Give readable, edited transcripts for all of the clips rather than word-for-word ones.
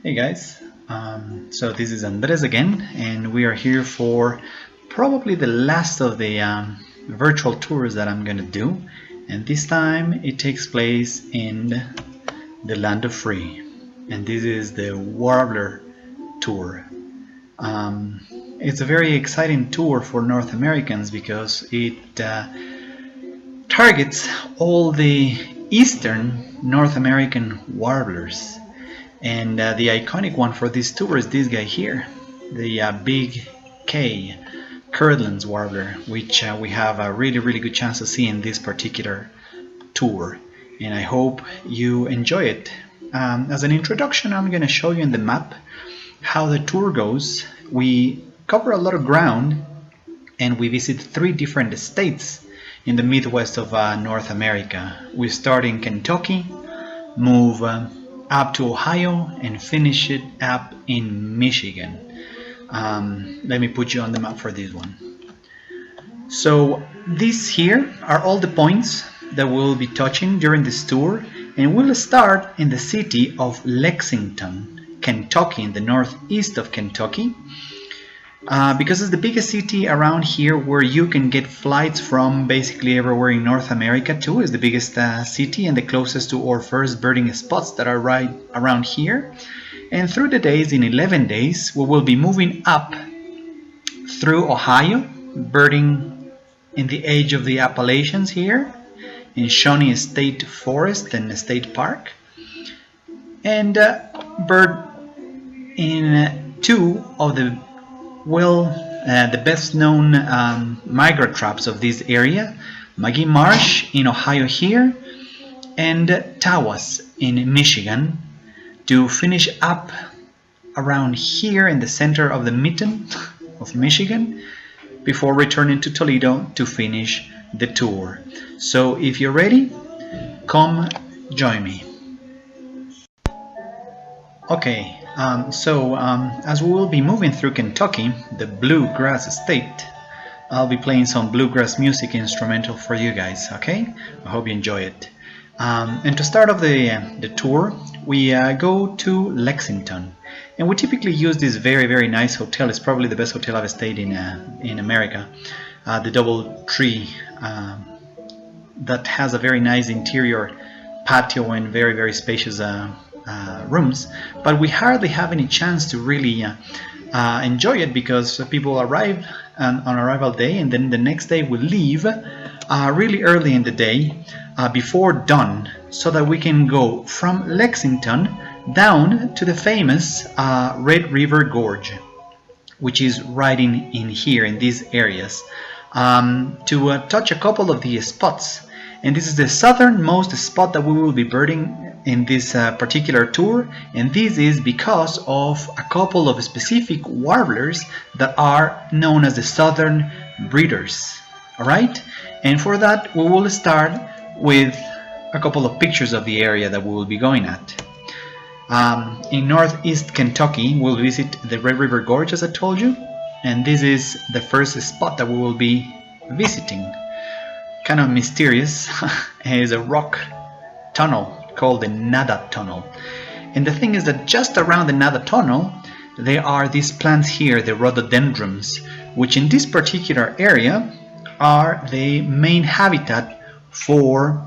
Hey guys, so this is Andres again, and we are here for probably the last of the virtual tours that I'm gonna do, and this time it takes place in the land of free, and this is the Warbler Tour. Um, it's a very exciting tour for North Americans because it targets all the eastern North American warblers. And the iconic one for this tour is this guy here, the big K Curdlands warbler, which we have a really good chance to see in this particular tour. And I hope you enjoy it. As an introduction, I'm going to show you in the map how the tour goes. We cover a lot of ground and we visit 3 different states in the Midwest of North America. We start in Kentucky, move up to Ohio, and finish it up in Michigan. Let me put you on the map for this one. So these here are all the points that we'll be touching during this tour, and we'll start in the city of Lexington, Kentucky, in the northeast of Kentucky. Because it's the biggest city around here where you can get flights from basically everywhere in North America too. Is the biggest city and the closest to our first birding spots that are right around here. And through the days, in 11 days, we will be moving up through Ohio, birding in the edge of the Appalachians here, in Shawnee State Forest and State Park, and bird in 2 of the the best known migrant traps of this area, Magee Marsh in Ohio here, and Tawas in Michigan, to finish up around here in the center of the mitten of Michigan before returning to Toledo to finish the tour. So if you're ready, come join me. Okay, as we will be moving through Kentucky, the bluegrass state, I'll be playing some bluegrass music instrumental for you guys, okay? I hope you enjoy it. And to start off the tour, we go to Lexington. And we typically use this very nice hotel. It's probably the best hotel I've stayed in America. The Double Tree, that has a very nice interior patio and very spacious rooms, but we hardly have any chance to really enjoy it because people arrive on arrival day, and then the next day we leave really early in the day before dawn, so that we can go from Lexington down to the famous Red River Gorge, which is right in here in these areas, to touch a couple of the spots. And this is the southernmost spot that we will be birding in this particular tour, and this is because of a couple of specific warblers that are known as the southern breeders. Alright, and for that we will start with a couple of pictures of the area that we will be going at. In northeast Kentucky we'll visit the Red River Gorge, as I told you, and this is the first spot that we will be visiting. Kind of mysterious. It is a rock tunnel called the Nada Tunnel, and the thing is that just around the Nada Tunnel there are these plants here, the rhododendrons, which in this particular area are the main habitat for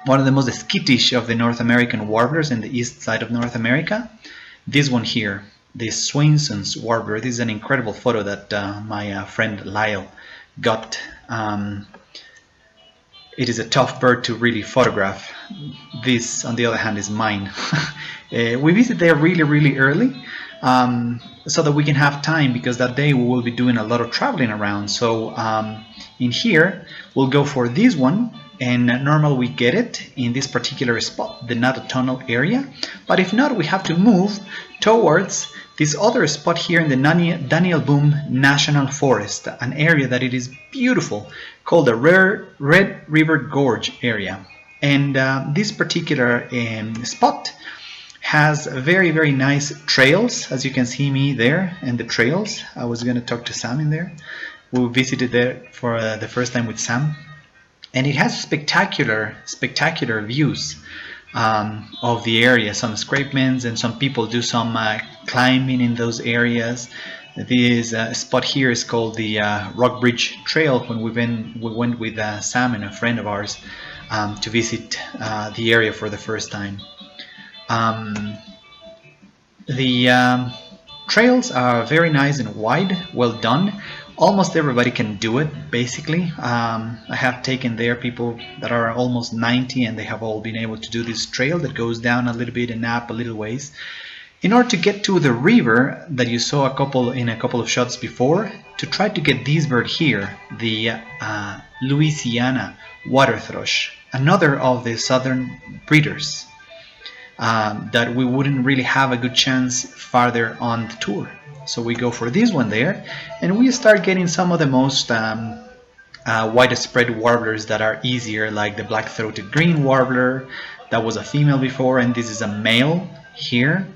one of the most skittish of the North American warblers in the east side of North America. This one here, the Swainson's warbler. This is an incredible photo that my friend Lyle got. It is a tough bird to really photograph. This, on the other hand, is mine. We visit there really early, so that we can have time, because that day we will be doing a lot of traveling around. So in here we'll go for this one, and normally we get it in this particular spot, the Nada Tunnel area. But if not, we have to move towards this other spot here in the Daniel Boone National Forest, an area that it is beautiful, called the Red River Gorge area. And this particular spot has very nice trails, as you can see me there, and the trails. I was going to talk to Sam in there. We visited there for the first time with Sam, and it has spectacular views of the area, some escarpments, and some people do some climbing in those areas. This spot here is called the Rock Bridge Trail. When we went with Sam and a friend of ours to visit the area for the first time. The trails are very nice and wide, well done. Almost everybody can do it, basically. I have taken there people that are almost 90 and they have all been able to do this trail that goes down a little bit and up a little ways. In order to get to the river that you saw in a couple of shots before, to try to get this bird here, the Louisiana water thrush, another of the southern breeders that we wouldn't really have a good chance farther on the tour. So we go for this one there, and we start getting some of the most widespread warblers that are easier, like the black-throated green warbler. That was a female before, and this is a male here.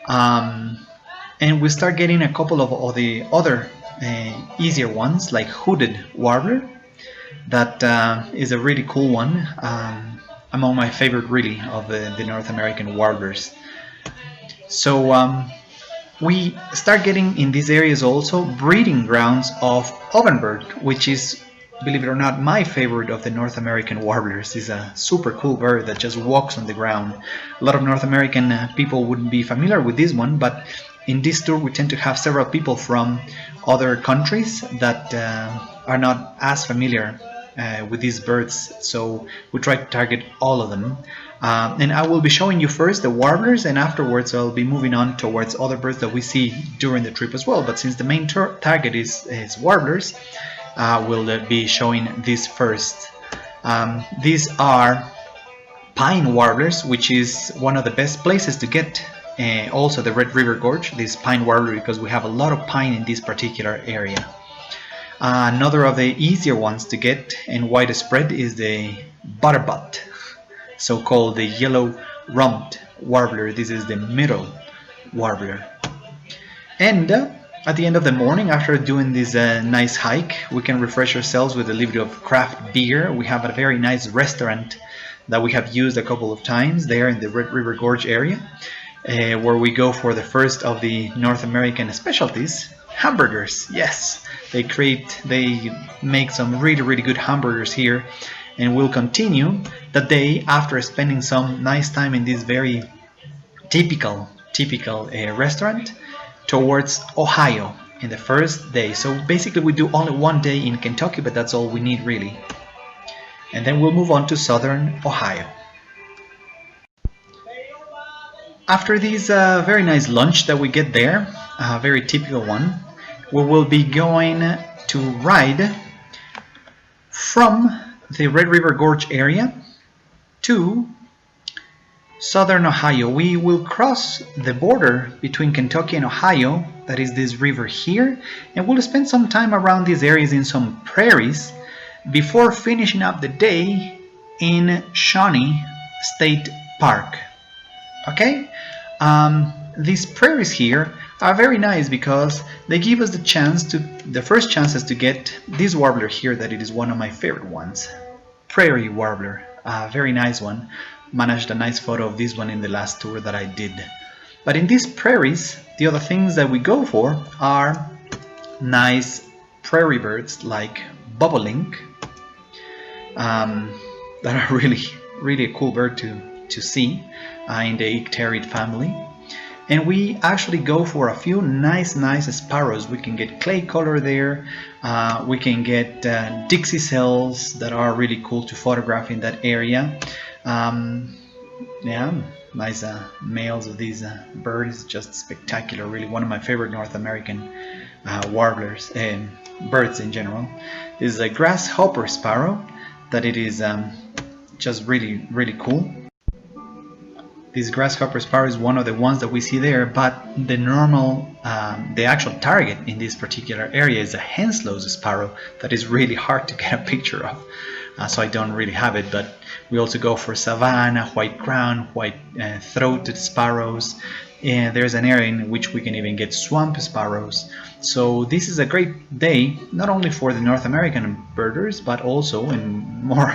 And we start getting a couple of the other easier ones, like hooded warbler. That is a really cool one, among my favorite really of the North American warblers. So we start getting in these areas also breeding grounds of ovenbird, which is, believe it or not, my favorite of the North American warblers. Is a super cool bird that just walks on the ground. A lot of North American people wouldn't be familiar with this one, but in this tour we tend to have several people from other countries that are not as familiar with these birds, so we try to target all of them. And I will be showing you first the warblers, and afterwards I'll be moving on towards other birds that we see during the trip as well. But since the main target is warblers, we'll be showing this first. These are pine warblers, which is one of the best places to get also the Red River Gorge, this pine warbler, because we have a lot of pine in this particular area. Another of the easier ones to get and widespread is the butterbutt, so-called the yellow-rumped warbler. This is the middle warbler. And at the end of the morning, after doing this nice hike, we can refresh ourselves with a little bit of craft beer. We have a very nice restaurant that we have used a couple of times there in the Red River Gorge area, where we go for the first of the North American specialties, hamburgers. Yes, they make some really good hamburgers here. And we'll continue the day after spending some nice time in this very typical restaurant towards Ohio in the first day. So basically we do only one day in Kentucky, but that's all we need really. And then we'll move on to southern Ohio. After this very nice lunch that we get there, a very typical one, we will be going to ride from the Red River Gorge area to southern Ohio. We will cross the border between Kentucky and Ohio, that is this river here, and we'll spend some time around these areas in some prairies before finishing up the day in Shawnee State Park. Okay? These prairies here are very nice because they give us the first chances to get this warbler here, that it is one of my favorite ones. Prairie warbler, very nice one. Managed a nice photo of this one in the last tour that I did. But in these prairies, the other things that we go for are nice prairie birds like bobolink, that are really a cool bird to see in the Icterid family. And we actually go for a few nice sparrows. We can get clay color there. We can get Dixie cells that are really cool to photograph in that area. Yeah, nice males of these birds, just spectacular. Really, one of my favorite North American warblers and birds in general. This is a grasshopper sparrow. That it is just really cool. This grasshopper sparrow is one of the ones that we see there, but the actual target in this particular area is a Henslow's sparrow that is really hard to get a picture of, so I don't really have it. But we also go for savanna, white crown, white throated sparrows, and there's an area in which we can even get swamp sparrows. So this is a great day, not only for the North American birders, but also, and more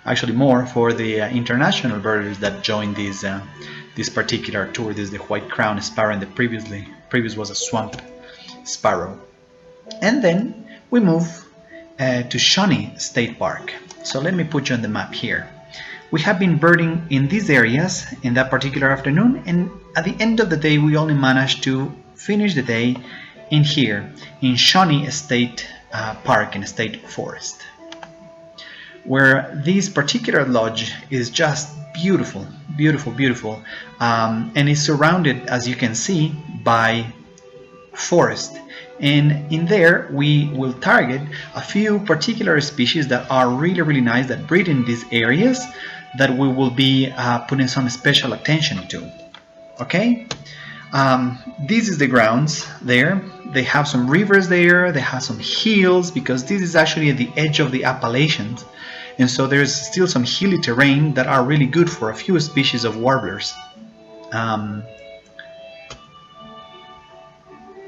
actually more for the international birders that joined this particular tour. This is the white-crowned sparrow, and the previous was a swamp sparrow. And then we move to Shawnee State Park. So let me put you on the map here. We have been birding in these areas in that particular afternoon, and at the end of the day we only managed to finish the day in here in Shawnee State Park in State Forest, where this particular lodge is just beautiful, beautiful, beautiful, and is surrounded, as you can see, by forest. And in there we will target a few particular species that are really, really nice, that breed in these areas, that we will be putting some special attention to. Okay, this is the grounds there. They have some rivers there, they have some hills, because this is actually at the edge of the Appalachians, and so there's still some hilly terrain that are really good for a few species of warblers.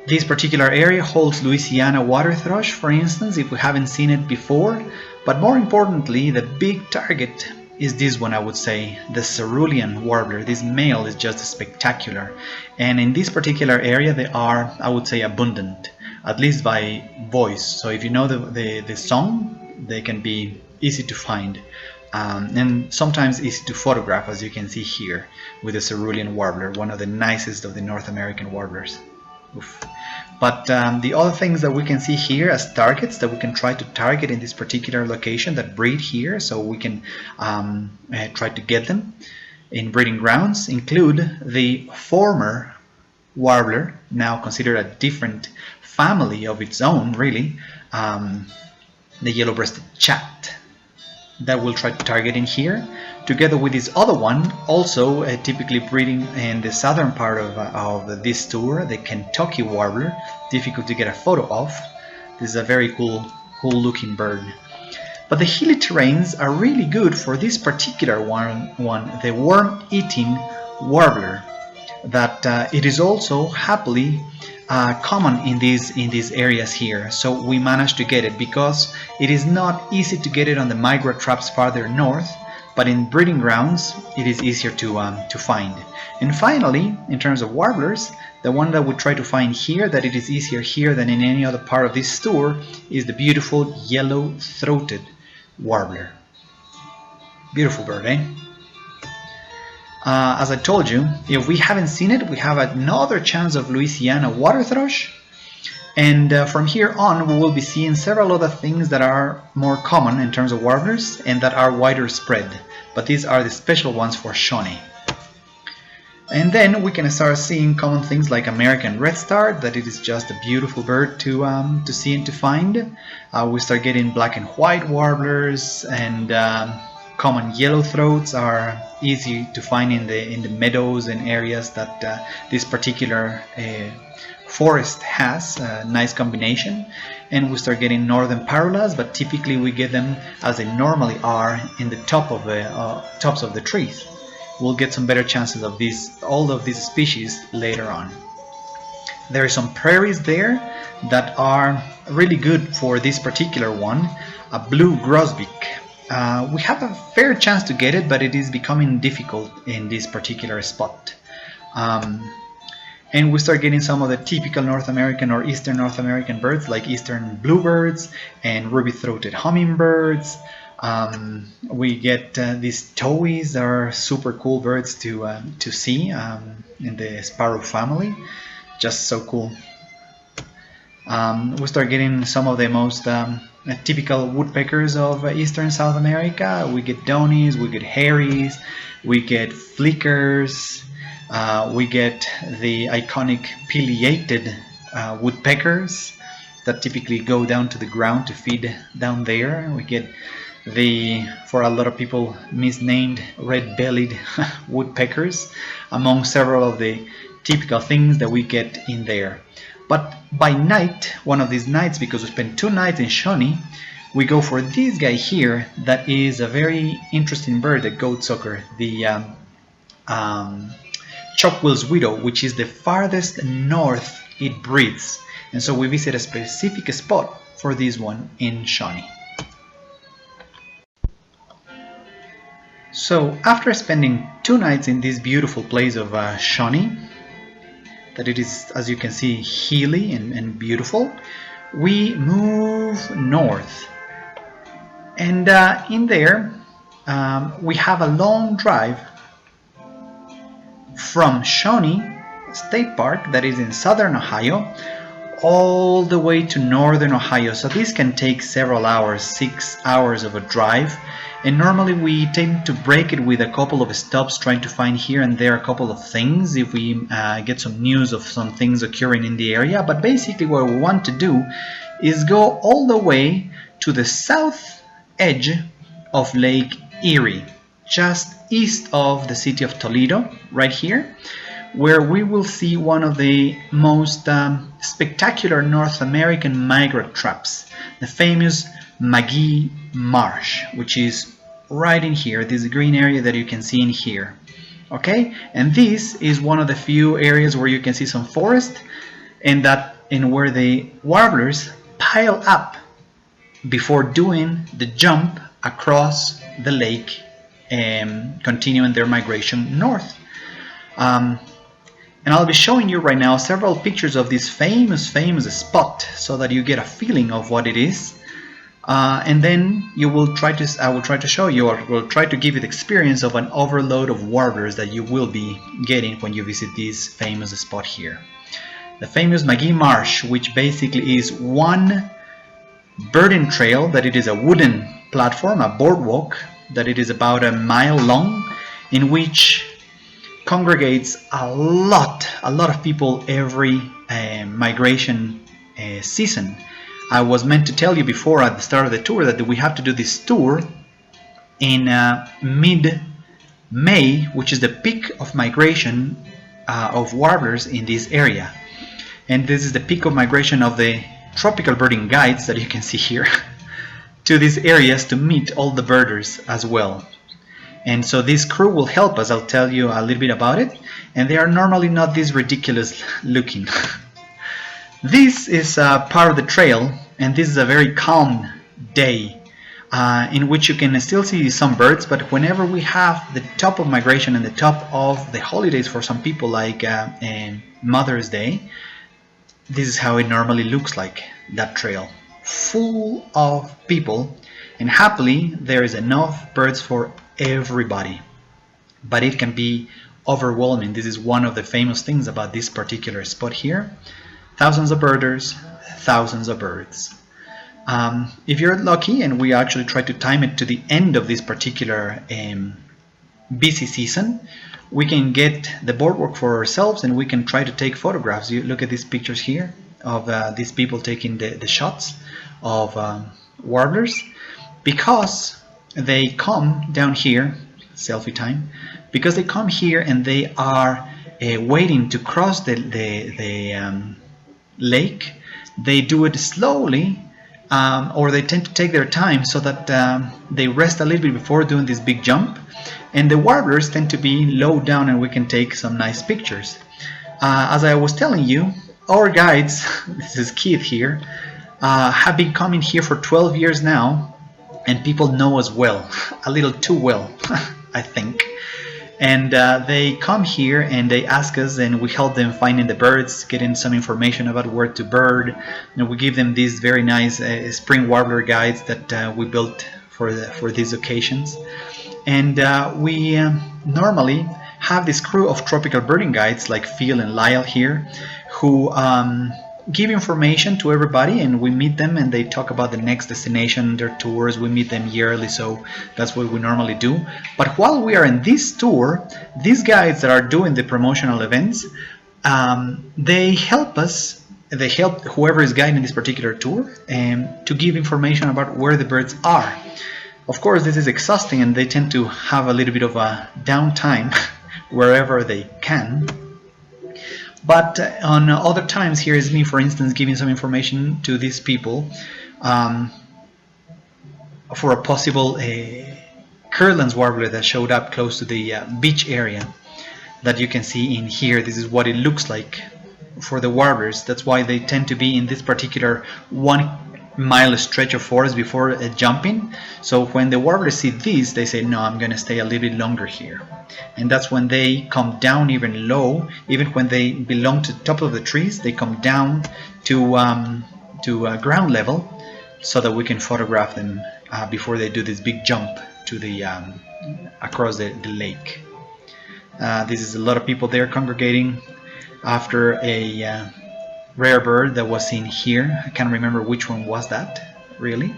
This particular area holds Louisiana water thrush, for instance, if we haven't seen it before. But more importantly, the big target is this one, I would say, the cerulean warbler. This male is just spectacular. And in this particular area, they are, I would say, abundant, at least by voice. So if you know the song, they can be easy to find. And sometimes easy to photograph, as you can see here, with the cerulean warbler, one of the nicest of the North American warblers. Oof. But the other things that we can see here as targets that we can try to target in this particular location that breed here, so we can try to get them in breeding grounds, include the former warbler, now considered a different family of its own, really, the yellow-breasted chat, that we'll try to target in here, together with this other one, also typically breeding in the southern part of this tour, the Kentucky warbler, difficult to get a photo of. This is a very cool looking bird. But the hilly terrains are really good for this particular one, the worm-eating warbler, that it is also happily common in these areas here. So we managed to get it because it is not easy to get it on the migra traps farther north, but in breeding grounds it is easier to find. And finally, in terms of warblers, the one that we try to find here, that it is easier here than in any other part of this tour, is the beautiful yellow-throated warbler. Beautiful bird, eh? As I told you, if we haven't seen it, we have another chance of Louisiana water thrush, and from here on we will be seeing several other things that are more common in terms of warblers and that are wider spread, but these are the special ones for Shawnee. And then we can start seeing common things like American redstart, that it is just a beautiful bird to see and to find. We start getting black and white warblers, and common yellow throats are easy to find in the meadows and areas that this particular forest has. A nice combination. And we start getting northern parulas, but typically we get them as they normally are in the tops of the trees. We'll get some better chances of all of these species later on. There are some prairies there that are really good for this particular one, a blue grosbeak. We have a fair chance to get it, but it is becoming difficult in this particular spot. And we start getting some of the typical North American or Eastern North American birds, like eastern bluebirds and ruby-throated hummingbirds. We get these towies that are super cool birds to see in the sparrow family. Just so cool. We start getting some of the most typical woodpeckers of Eastern South America. We get donies, we get haries, we get flickers, we get the iconic pileated woodpeckers that typically go down to the ground to feed down there. We get the, for a lot of people, misnamed red-bellied woodpeckers, among several of the typical things that we get in there. But by night, one of these nights, because we spent 2 nights in Shawnee, we go for this guy here that is a very interesting bird, the goatsucker, the Chocquill's widow, which is the farthest north it breeds. And so we visit a specific spot for this one in Shawnee. So after spending 2 nights in this beautiful place of Shawnee, that it is, as you can see, hilly and beautiful, we move north. And in there, we have a long drive from Shawnee State Park, that is in southern Ohio, all the way to northern Ohio. So this can take several hours, 6 hours of a drive. And normally we tend to break it with a couple of stops, trying to find here and there a couple of things if we get some news of some things occurring in the area. But basically what we want to do is go all the way to the south edge of Lake Erie, just east of the city of Toledo, right here, where we will see one of the most spectacular North American migrant traps, the famous McGee Marsh, which is right in here, this green area that you can see in here. Okay, and this is one of the few areas where you can see some forest, and where the warblers pile up before doing the jump across the lake and continuing their migration north. And I'll be showing you right now several pictures of this famous spot so that you get a feeling of what it is. And then I will try to show you, or will try to give you the experience of an overload of warblers that you will be getting when you visit this famous spot here. The famous McGee Marsh, which basically is one birding trail, that it is a wooden platform, a boardwalk, that it is about a mile long, in which congregates a lot of people every migration season. I was meant to tell you before at the start of the tour that we have to do this tour in mid-May, which is the peak of migration of warblers in this area. And this is the peak of migration of the tropical birding guides that you can see here to these areas to meet all the birders as well. And so this crew will help us. I'll tell you a little bit about it. And they are normally not this ridiculous looking. This is part of the trail, and this is a very calm day in which you can still see some birds, but whenever we have the top of migration and the top of the holidays for some people, like Mother's Day, this is how it normally looks like, that trail. Full of people, and happily there is enough birds for everybody. But it can be overwhelming. This is one of the famous things about this particular spot here. Thousands of birders, thousands of birds. If you're lucky, and we actually try to time it to the end of this particular busy season, we can get the boardwalk for ourselves and we can try to take photographs. You look at these pictures here of these people taking the shots of warblers, because they come down here, selfie time, because they come here and they are waiting to cross the lake. They do it slowly, or they tend to take their time so that they rest a little bit before doing this big jump, and the warblers tend to be low down and we can take some nice pictures. As I was telling you, our guides, this is Keith here, have been coming here for 12 years now, and people know us well, a little too well, I think. And they come here and they ask us, and we help them finding the birds, getting some information about where to bird, and we give them these very nice spring warbler guides that we built for these occasions. And we normally have this crew of tropical birding guides like Phil and Lyle here, who give information to everybody, and we meet them and they talk about the next destination, their tours. We meet them yearly, so that's what we normally do. But while we are in this tour, these guides that are doing the promotional events, they help us, they help whoever is guiding this particular tour to give information about where the birds are. Of course, this is exhausting and they tend to have a little bit of a downtime wherever they can. But on other times, here is me, for instance, giving some information to these people for a possible Kirtland's warbler that showed up close to the beach area that you can see in here. This is what it looks like for the warblers. That's why they tend to be in this particular one mile stretch of forest before jumping. So when the warblers see this, they say, no, I'm going to stay a little bit longer here. And that's when they come down even low. Even when they belong to the top of the trees, they come down to ground level so that we can photograph them before they do this big jump to the across the lake. This is a lot of people there congregating after a rare bird that was seen here. I can't remember which one was that, really.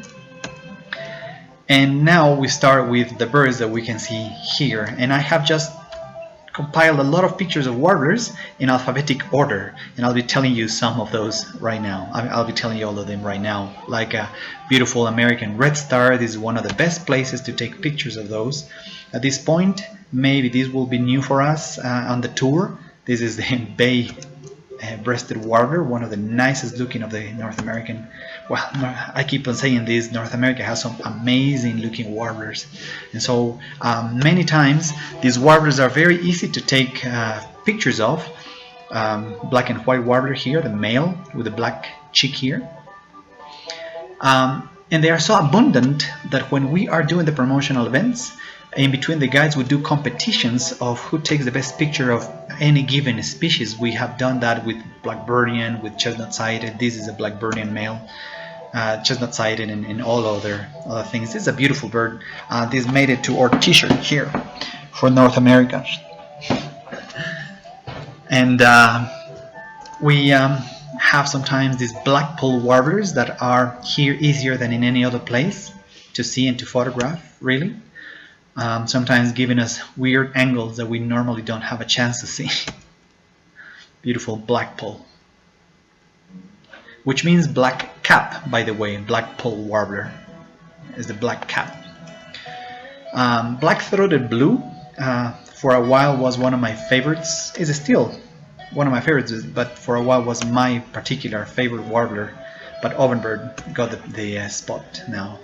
And now we start with the birds that we can see here. And I have just compiled a lot of pictures of warblers in alphabetic order, and I'll be telling you some of those right now. I'll be telling you all of them right now. Like a beautiful American red star. This is one of the best places to take pictures of those. At this point, maybe this will be new for us on the tour. This is the bay breasted warbler, one of the nicest looking of the North American. Well, I keep on saying this, North America has some amazing looking warblers, and so many times these warblers are very easy to take pictures of. Black and white warbler here, the male with the black cheek here, and they are so abundant that when we are doing the promotional events, in between the guides we do competitions of who takes the best picture of any given species. We have done that with blackbirdian, with chestnut-sided. This is a blackbirdian male, chestnut-sided, and all other things. This is a beautiful bird. This made it to our t-shirt here for North America. And we have sometimes these blackpoll warblers that are here easier than in any other place to see and to photograph, really. Sometimes giving us weird angles that we normally don't have a chance to see. Beautiful blackpoll, which means black cap, by the way. Blackpoll warbler is the black cap. Black-throated blue for a while was one of my favorites. Is still one of my favorites, but for a while was my particular favorite warbler. But Ovenbird got the spot now.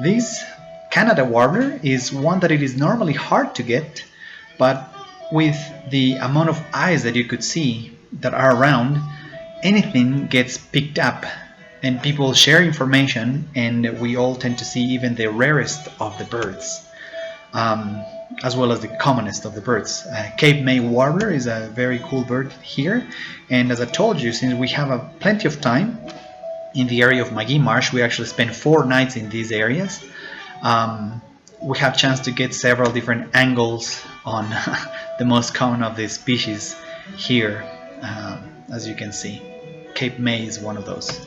These Canada warbler is one that it is normally hard to get, but with the amount of eyes that you could see that are around, anything gets picked up and people share information, and we all tend to see even the rarest of the birds, as well as the commonest of the birds. Cape May warbler is a very cool bird here, and as I told you, since we have plenty of time in the area of Magee Marsh, we actually spend 4 nights in these areas. We have chance to get several different angles on the most common of the species here, as you can see. Cape May is one of those.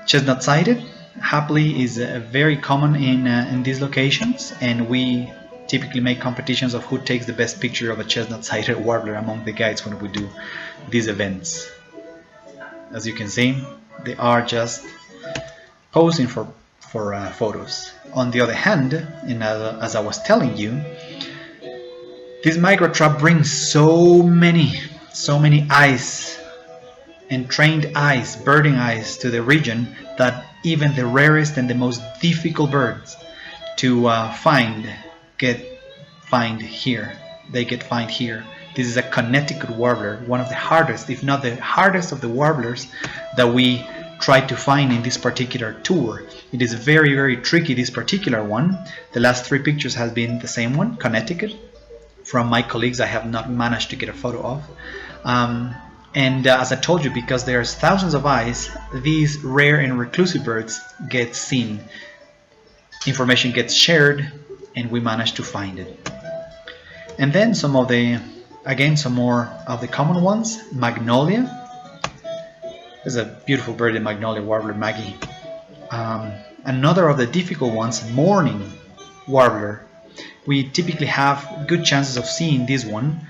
Chestnut-sided, happily, is very common in these locations, and we typically make competitions of who takes the best picture of a chestnut-sided warbler among the guides when we do these events. As you can see, they are just posing for photos. On the other hand, and as I was telling you, this microtrap brings so many eyes and trained eyes, birding eyes to the region, that even the rarest and the most difficult birds to find get found here. They get found here. This is a Connecticut warbler, one of the hardest, if not the hardest of the warblers that we tried to find in this particular tour. It is very, very tricky, this particular one. The last 3 pictures has been the same one, Connecticut. From my colleagues, I have not managed to get a photo of. And as I told you, because there's thousands of eyes, these rare and reclusive birds get seen. Information gets shared, and we manage to find it. And then some more of the common ones. Magnolia. There's a beautiful bird, the Magnolia warbler, Maggie. Another of the difficult ones, Morning warbler. We typically have good chances of seeing this one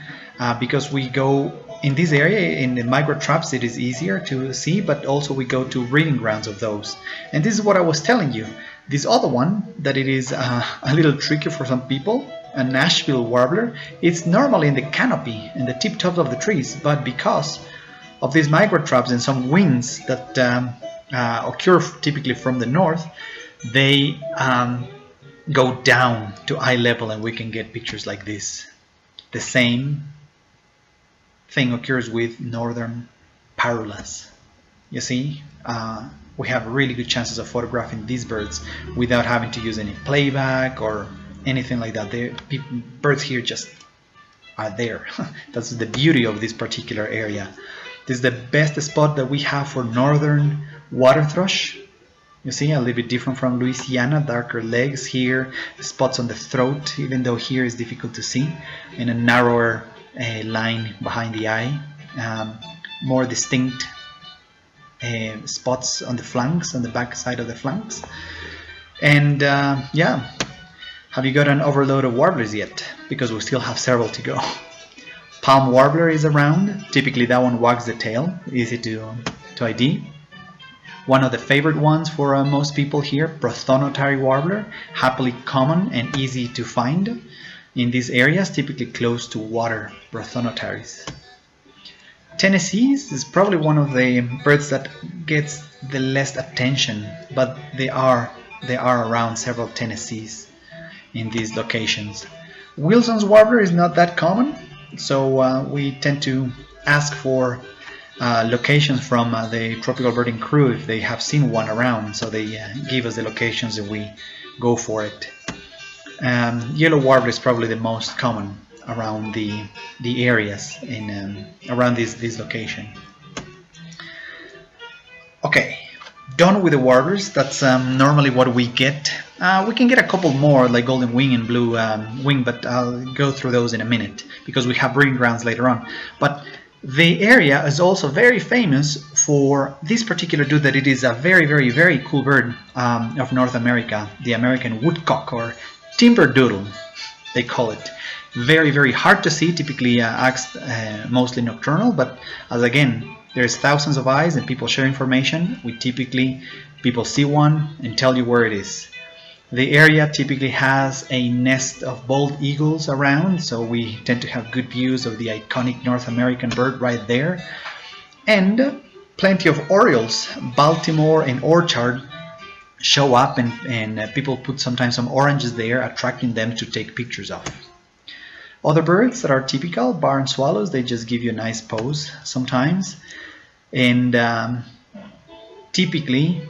because we go in this area, in the micro traps, it is easier to see, but also we go to breeding grounds of those. And this is what I was telling you. This other one, that it is a little tricky for some people, a Nashville warbler, it's normally in the canopy, in the tip tops of the trees, but because of these micro traps and some winds that occur typically from the north, they go down to eye level, and we can get pictures like this. The same thing occurs with northern parulas. You see, we have really good chances of photographing these birds without having to use any playback or anything like that. The birds here just are there. That's the beauty of this particular area. This is the best spot that we have for northern water thrush. You see, a little bit different from Louisiana, darker legs here, spots on the throat, even though here is difficult to see, and a narrower line behind the eye, more distinct spots on the flanks, on the back side of the flanks. And yeah, have you got an overload of warblers yet? Because we still have several to go. Palm warbler is around. Typically that one wags the tail, easy to ID. One of the favorite ones for most people here, prothonotary warbler, happily common and easy to find in these areas, typically close to water, prothonotaries. Tennessee's is probably one of the birds that gets the least attention, but there are around several Tennessee's in these locations. Wilson's warbler is not that common, so we tend to ask for locations from the tropical birding crew if they have seen one around, so they give us the locations and we go for it. Yellow warbler is probably the most common around the areas in around this location. Okay, done with the warblers. That's normally what we get. We can get a couple more like golden wing and blue wing, but I'll go through those in a minute because we have breeding grounds later on. But the area is also very famous for this particular dude, that it is a very cool bird of North America, the American woodcock or timber doodle, they call it. Very hard to see, typically acts mostly nocturnal, but as again there's thousands of eyes and people share information, people see one and tell you where it is. The area typically has a nest of bald eagles around, so we tend to have good views of the iconic North American bird right there. And plenty of orioles. Baltimore and Orchard show up, and people put sometimes some oranges there, attracting them to take pictures of. Other birds that are typical, barn swallows, they just give you a nice pose sometimes. And typically,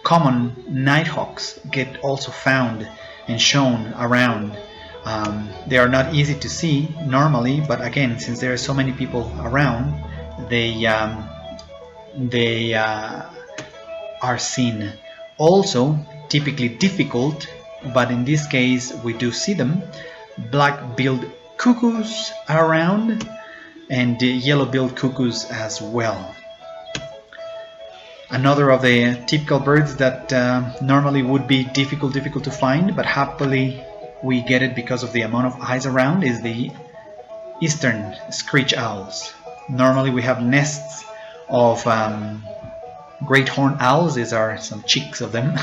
common nighthawks get also found and shown around. They are not easy to see normally, but again, since there are so many people around, they are seen. Also, typically difficult, but in this case we do see them. Black-billed cuckoos are around, and yellow-billed cuckoos as well. Another of the typical birds that normally would be difficult to find, but happily we get it because of the amount of eyes around, is the eastern screech owls. Normally we have nests of great horned owls. These are some chicks of them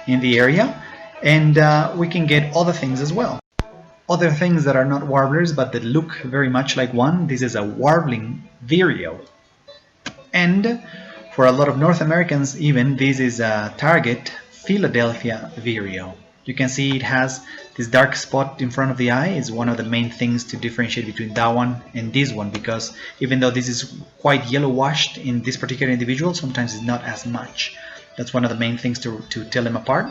in the area, and we can get other things as well. Other things that are not warblers but that look very much like one. This is a warbling vireo, and for a lot of North Americans even, this is a target Philadelphia vireo. You can see it has this dark spot in front of the eye. Is one of the main things to differentiate between that one and this one, because even though this is quite yellow washed in this particular individual, sometimes it's not as much. That's one of the main things to tell them apart.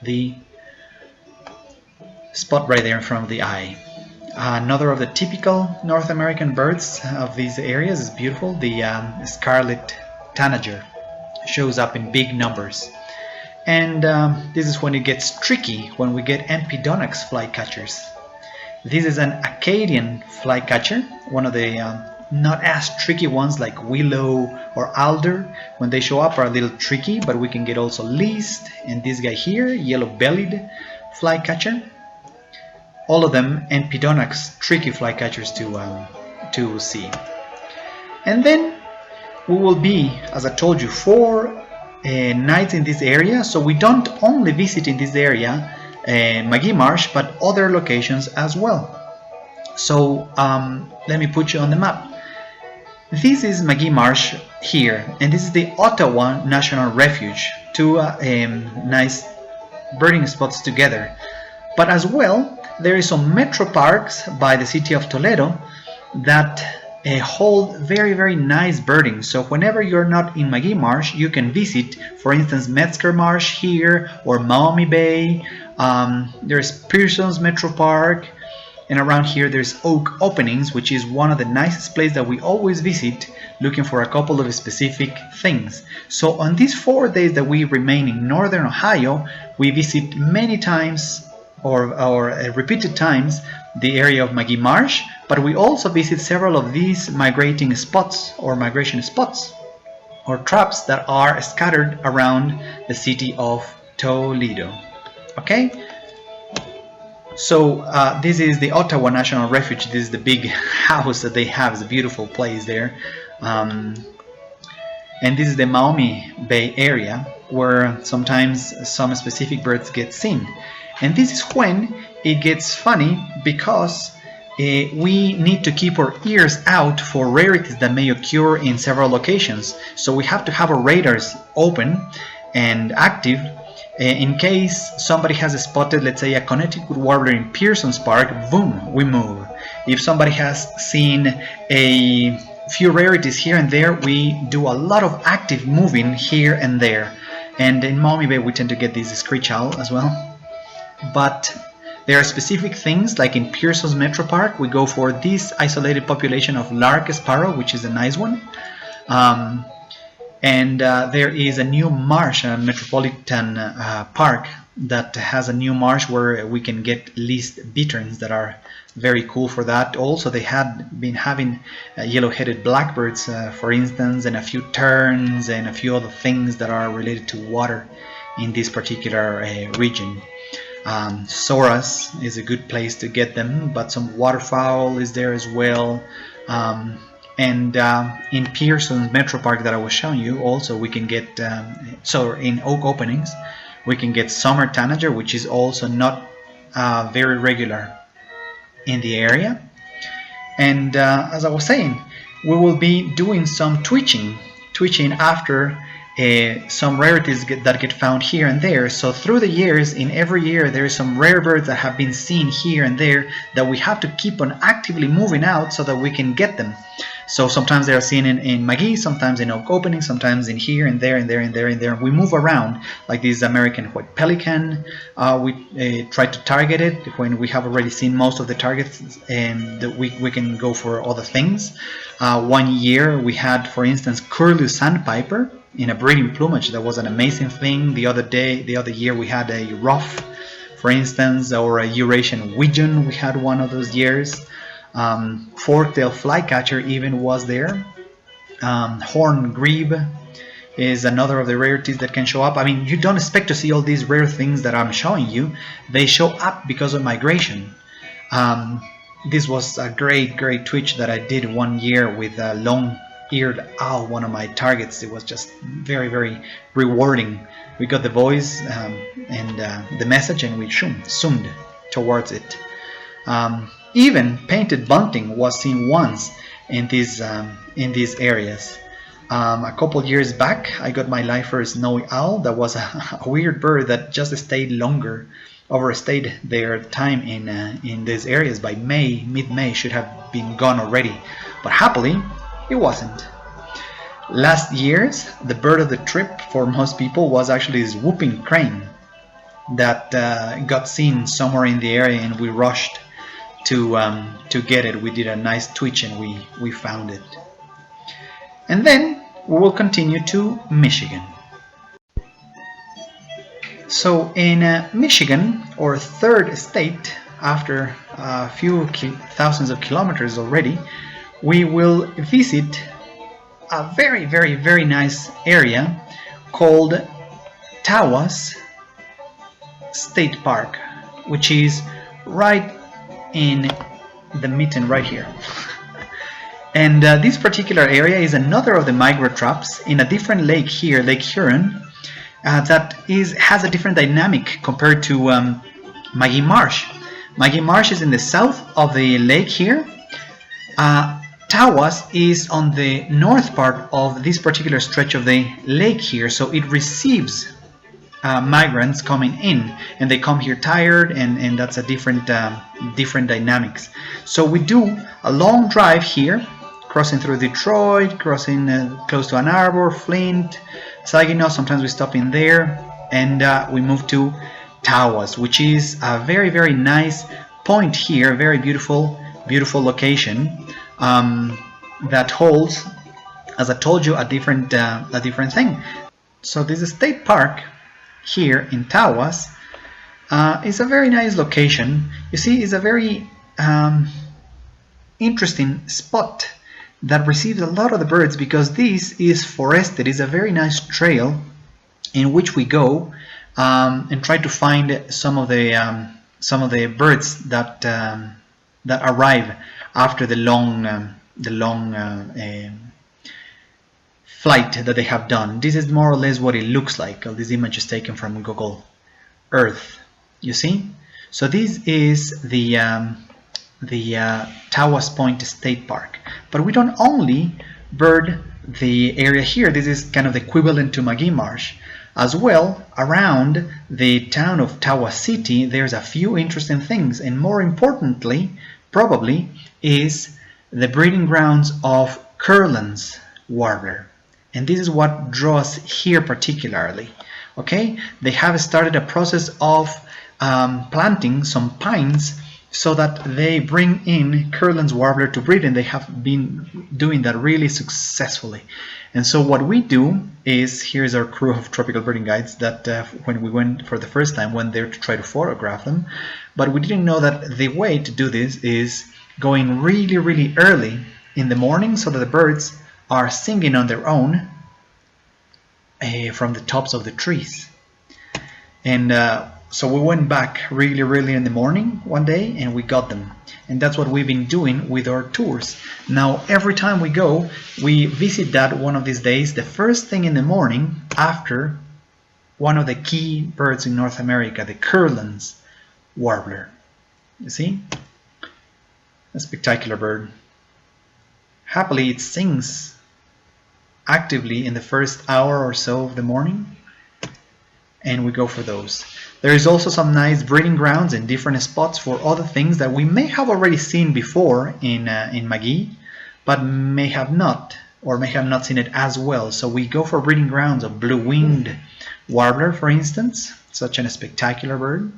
The spot right there in front of the eye. Another of the typical North American birds of these areas is beautiful. The scarlet tanager shows up in big numbers, and this is when it gets tricky, when we get Empidonax flycatchers. This is an Acadian flycatcher, one of the not as tricky ones like willow or alder. When they show up are a little tricky, but we can get also least, and this guy here, yellow-bellied flycatcher. All of them Empidonax tricky flycatchers to see. And then we will be, as I told you, 4 nights in this area, so we don't only visit in this area McGee Marsh, but other locations as well. So let me put you on the map. This is McGee Marsh here, and this is the Ottawa National Refuge, 2 nice birding spots together. But as well, there is some metro parks by the city of Toledo that hold very nice birding. So whenever you're not in Magee Marsh, you can visit, for instance, Metzger Marsh here or Maumee Bay. There's Pearson's Metro Park, and around here there's Oak Openings, which is one of the nicest places that we always visit, looking for a couple of specific things. So on these 4 days that we remain in northern Ohio, we visit many times or repeated times the area of Magee Marsh, but we also visit several of these migrating spots or migration spots or traps that are scattered around the city of Toledo. Okay? So this is the Ottawa National Refuge. This is the big house that they have. It's a beautiful place there. And this is the Maumee Bay area where sometimes some specific birds get seen. And this is when it gets funny, because we need to keep our ears out for rarities that may occur in several locations. So we have to have our radars open and active in case somebody has spotted, let's say, a Connecticut warbler in Pearson's Park. Boom, we move. If somebody has seen a few rarities here and there, we do a lot of active moving here and there. And in Maumee Bay we tend to get this screech owl as well. But there are specific things, like in Pearson's Metro Park, we go for this isolated population of lark sparrow, which is a nice one. And there is a new marsh, a metropolitan park that has a new marsh where we can get least bitterns that are very cool for that. Also, they had been having yellow-headed blackbirds, for instance, and a few terns and a few other things that are related to water in this particular region. Soras is a good place to get them, but some waterfowl is there as well. And in Pearson's Metro Park that I was showing you, also we can get, so in Oak Openings, we can get summer tanager, which is also not very regular in the area. And as I was saying, we will be doing some twitching after some rarities that get found here and there. So through the years, in every year, there is some rare birds that have been seen here and there that we have to keep on actively moving out so that we can get them. So sometimes they are seen in Magee, sometimes in Oak Opening, sometimes in here and there and there and there and there. We move around, like this American white pelican. We try to target it when we have already seen most of the targets, and we can go for other things. One year we had, for instance, curlew sandpiper in a breeding plumage. That was an amazing thing. The other year we had a ruff, for instance, or a Eurasian widgeon. We had one of those years. Fork-tailed flycatcher even was there. Horned grebe is another of the rarities that can show up. I mean, you don't expect to see all these rare things that I'm showing you. They show up because of migration. This was a great twitch that I did one year with a long-eared owl, one of my targets. It was just very rewarding. We got the voice and the message, and we zoomed towards it. Even painted bunting was seen once in these areas. A couple years back, I got my lifer snowy owl. That was a weird bird that just stayed longer, overstayed their time in these areas. By mid-May, should have been gone already, but happily, it wasn't. Last year's, the bird of the trip for most people was actually this whooping crane that got seen somewhere in the area, and we rushed to get it. We did a nice twitch and we found it. And then we will continue to Michigan. So in Michigan, our third state, after a few thousands of kilometers already, we will visit a very nice area called Tawas State Park, which is right in the mitten right here. And this particular area is another of the migrant traps in a different lake here, Lake Huron, that has a different dynamic compared to Magee Marsh. Magee Marsh is in the south of the lake here. Tawas is on the north part of this particular stretch of the lake here, so it receives migrants coming in, and they come here tired, and that's a different dynamics. So we do a long drive here crossing through Detroit, crossing close to Ann Arbor, Flint, Saginaw. Sometimes we stop in there, and we move to Tawas, which is a very nice point here, very beautiful location that holds, as I told you, a different thing. So this state park here in Tawas is a very nice location. You see, it's a very interesting spot that receives a lot of the birds because this is forested. It's a very nice trail in which we go and try to find some of the birds that arrive after the long flight that they have done. This is more or less what it looks like. This image is taken from Google Earth. You see? So this is the Tawas Point State Park. But we don't only bird the area here. This is kind of the equivalent to Magee Marsh. As well, around the town of Tawas City, there's a few interesting things, and more importantly, probably, is the breeding grounds of Kurland's warbler. And this is what draws here particularly. Okay, they have started a process of planting some pines so that they bring in Kurland's warbler to breed, and they have been doing that really successfully. And so what we do is, here's our crew of tropical birding guides that when we went for the first time, went there to try to photograph them, but we didn't know that the way to do this is going really early in the morning so that the birds are singing on their own from the tops of the trees. And so we went back really in the morning one day and we got them. And that's what we've been doing with our tours. Now every time we go, we visit that one of these days the first thing in the morning after one of the key birds in North America, the Kurland's warbler. You see? A spectacular bird. Happily it sings actively in the first hour or so of the morning, and we go for those. There is also some nice breeding grounds in different spots for other things that we may have already seen before in Magee, but may have not seen it as well. So we go for breeding grounds of blue-winged warbler, for instance, such a spectacular bird,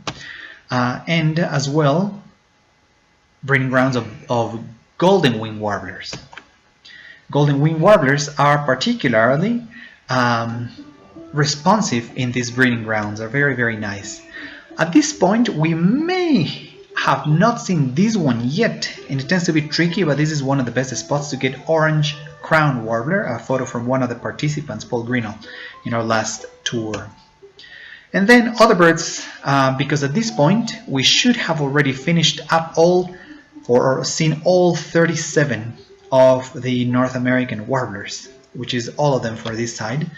and as well breeding grounds of golden-winged warblers. Golden-winged warblers are particularly responsive in these breeding grounds, are very nice. At this point we may have not seen this one yet, and it tends to be tricky, but this is one of the best spots to get orange crown warbler, a photo from one of the participants, Paul Greenall, in our last tour. And then other birds, because at this point we should have already finished up all or seen all 37 of the North American warblers, which is all of them for this side.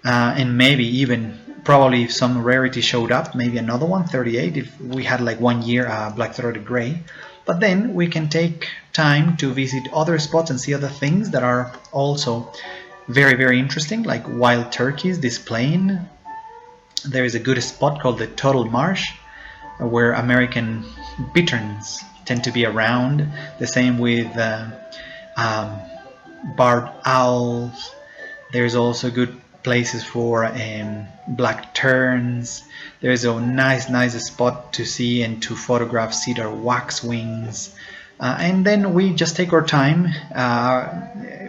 And maybe even, probably if some rarity showed up, maybe another one, 38, if we had like 1 year black-throated gray. But then we can take time to visit other spots and see other things that are also very interesting, like wild turkeys displaying. There is a good spot called the Total Marsh, where American bitterns tend to be around. The same with barred owls. There's also good places for black terns. There's a nice spot to see and to photograph cedar waxwings. And then we just take our time.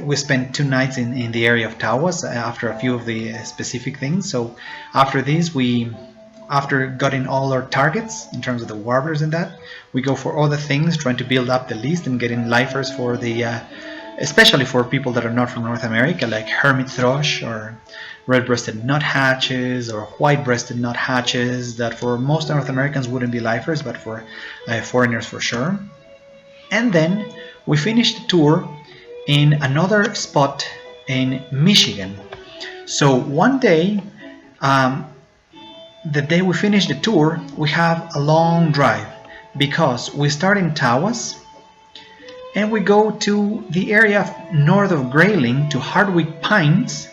We spent 2 nights in the area of Tawas after a few of the specific things. So after this, after getting all our targets in terms of the warblers and that, we go for other things, trying to build up the list and getting lifers for the especially for people that are not from North America, like hermit thrush or red-breasted nuthatches or white-breasted nuthatches, that for most North Americans wouldn't be lifers, but for foreigners for sure. And then we finished the tour in another spot in Michigan. So one day, the day we finish the tour, we have a long drive because we start in Tawas and we go to the area north of Grayling to Hardwick Pines,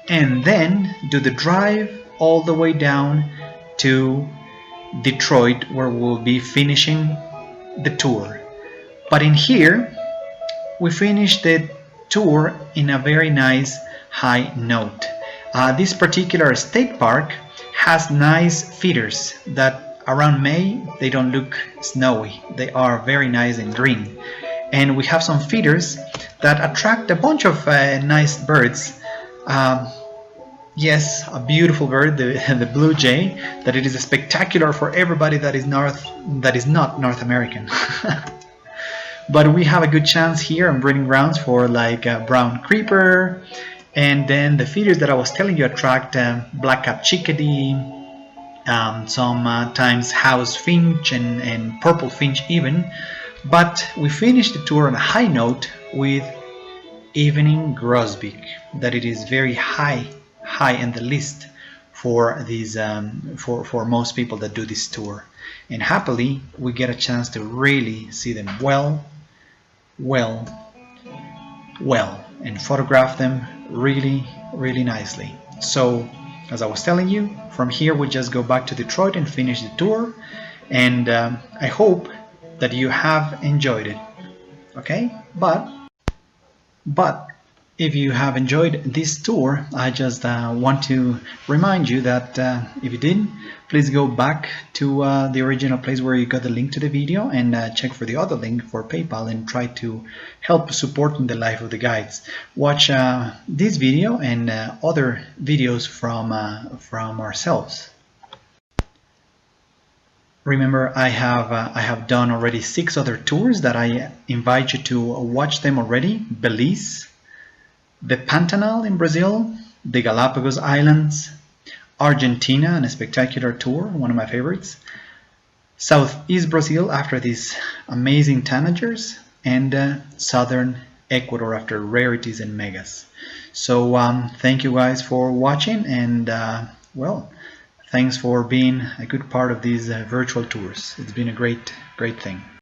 and then do the drive all the way down to Detroit, where we'll be finishing the tour. But in here we finished the tour in a very nice high note. This particular state park has nice feeders that around May they don't look snowy. They are very nice and green. And we have some feeders that attract a bunch of nice birds. Yes, a beautiful bird, the blue jay, that it is spectacular for everybody that is not North American. But we have a good chance here on breeding grounds for like brown creeper, and then the feeders that I was telling you attract black-capped chickadee, sometimes house finch and purple finch even. But we finished the tour on a high note with evening grosbeak, that it is very high in the list for these for most people that do this tour, and happily we get a chance to really see them well and photograph them really nicely. So as I was telling you, from here we just go back to Detroit and finish the tour, and I hope that you have enjoyed it. Okay, but if you have enjoyed this tour, I just want to remind you that if you did, please go back to the original place where you got the link to the video and check for the other link for PayPal and try to help supporting the life of the guides. Watch this video and other videos from ourselves. Remember, I have done already 6 other tours that I invite you to watch them already. Belize, the Pantanal in Brazil, the Galapagos Islands, Argentina, and a spectacular tour, one of my favorites, Southeast Brazil after these amazing tanagers, and Southern Ecuador after rarities and megas. So thank you guys for watching, and well, thanks for being a good part of these virtual tours. It's been a great thing.